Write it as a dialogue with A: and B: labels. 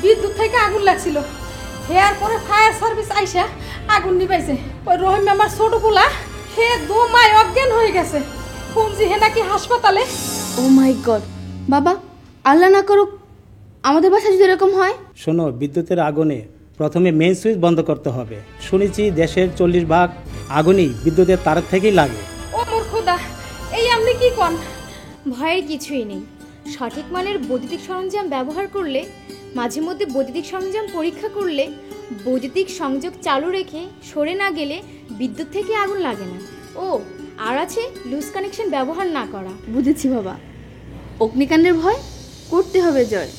A: বিদ্যুৎ থেকে আগুন লাগছিল। হেয়ার পরে ফায়ার সার্ভিস আইসা আগুন নিবাইছে। ওই রহিম আমার ছোট পোলা হে দমায় অজ্ঞান হয়ে গেছে। শুনছি হে নাকি হাসপাতালে।
B: ও মাই গড, বাবা আল্লাহ না করুক আমাদের বাসায় যদি এরকম হয়।
C: শোনো, বিদ্যুতের আগুনে প্রথমে মেইন সুইচ বন্ধ করতে হবে। শুনেছি দেশের 40% আগুনই বিদ্যুতের তার থেকেই লাগে।
A: ও মোর খোদা, এই আপনি কি কন?
D: ভয়ের কিছুই নেই। সঠিক মানের বৈদ্যুতিক সরঞ্জাম ব্যবহার করলে, মাঝে মধ্যে বৈদ্যুতিক সরঞ্জাম পরীক্ষা করলে, বৈদ্যুতিক সংযোগ চালু রেখে সরে না গেলে বিদ্যুৎ থেকে আগুন লাগে না। ও আর আছে লুজ কানেকশন ব্যবহার না করা।
B: বুঝেছি বাবা, অগ্নিকাণ্ডের ভয় করতে হবে জয়।